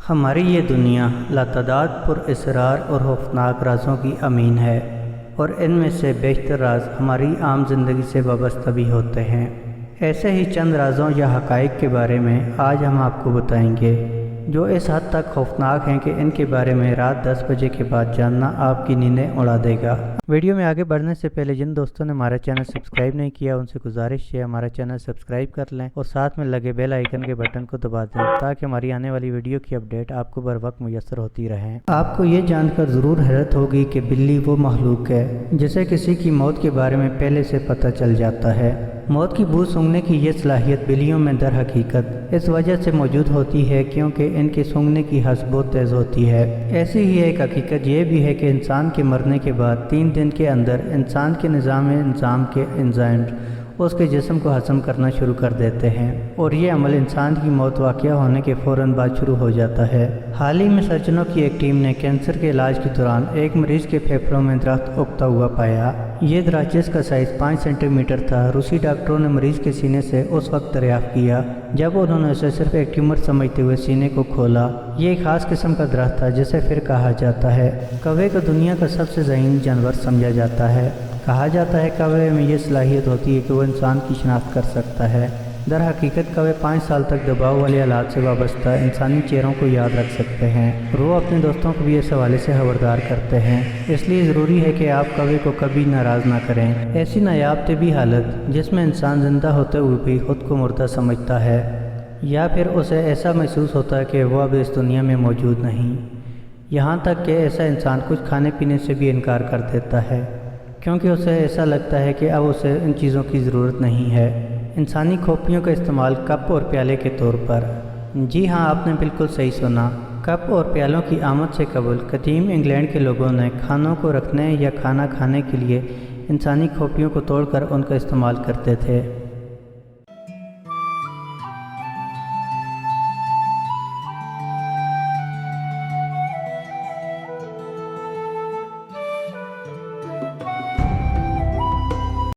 ہماری یہ دنیا لاتعداد پر اسرار اور خوفناک رازوں کی امین ہے، اور ان میں سے بیشتر راز ہماری عام زندگی سے وابستہ بھی ہوتے ہیں۔ ایسے ہی چند رازوں یا حقائق کے بارے میں آج ہم آپ کو بتائیں گے، جو اس حد تک خوفناک ہیں کہ ان کے بارے میں رات 10 بجے کے بعد جاننا آپ کی نیندیں اڑا دے گا۔ ویڈیو میں آگے بڑھنے سے پہلے جن دوستوں نے ہمارا چینل سبسکرائب نہیں کیا ان سے گزارش ہے ہمارا چینل سبسکرائب کر لیں اور ساتھ میں لگے بیل آئیکن کے بٹن کو دبا دیں تاکہ ہماری آنے والی ویڈیو کی اپڈیٹ آپ کو بر وقت میسر ہوتی رہے۔ آپ کو یہ جان کر ضرور حیرت ہوگی کہ بلی وہ مخلوق ہے جسے کسی کی موت کے بارے میں پہلے سے پتہ چل جاتا ہے۔ موت کی بو سونگھنے کی یہ صلاحیت بلیوں میں در حقیقت اس وجہ سے موجود ہوتی ہے کیونکہ ان کے سونگھنے کی حس بہت تیز ہوتی ہے۔ ایسی ہی ایک حقیقت یہ بھی ہے کہ انسان کے مرنے کے بعد 3 دن کے اندر انسان کے نظام کے انزائم اس کے جسم کو ہضم کرنا شروع کر دیتے ہیں، اور یہ عمل انسان کی موت واقع ہونے کے فوراً بعد شروع ہو جاتا ہے۔ حال ہی میں سرجنوں کی ایک ٹیم نے کینسر کے علاج کے دوران ایک مریض کے پھیپھڑوں میں درخت اگتا ہوا پایا۔ یہ درخت جس کا سائز 5 سینٹی میٹر تھا، روسی ڈاکٹروں نے مریض کے سینے سے اس وقت دریافت کیا جب انہوں نے اسے صرف ایک ٹیومر سمجھتے ہوئے سینے کو کھولا۔ یہ ایک خاص قسم کا درخت تھا جسے پھر کہا جاتا ہے کوے کو دنیا کا سب سے ذہین جانور سمجھا جاتا ہے۔ کہا جاتا ہے کوے میں یہ صلاحیت ہوتی ہے کہ وہ انسان کی شناخت کر سکتا ہے۔ در حقیقت کوے 5 سال تک دباؤ والے حالات سے وابستہ انسانی چہروں کو یاد رکھ سکتے ہیں، اور وہ اپنے دوستوں کو بھی اس حوالے سے خبردار کرتے ہیں۔ اس لیے ضروری ہے کہ آپ کوے کو کبھی ناراض نہ کریں۔ ایسی نایاب طبی حالت جس میں انسان زندہ ہوتے ہوئے بھی خود کو مردہ سمجھتا ہے، یا پھر اسے ایسا محسوس ہوتا ہے کہ وہ اب اس دنیا میں موجود نہیں، یہاں تک کہ ایسا انسان کچھ کھانے پینے سے بھی انکار کر دیتا ہے کیونکہ اسے ایسا لگتا ہے کہ اب اسے ان چیزوں کی ضرورت نہیں ہے۔ انسانی کھوپڑیوں کا استعمال کپ اور پیالے کے طور پر۔ جی ہاں، آپ نے بالکل صحیح سنا۔ کپ اور پیالوں کی آمد سے قبل قدیم انگلینڈ کے لوگوں نے کھانوں کو رکھنے یا کھانا کھانے کے لیے انسانی کھوپڑیوں کو توڑ کر ان کا استعمال کرتے تھے۔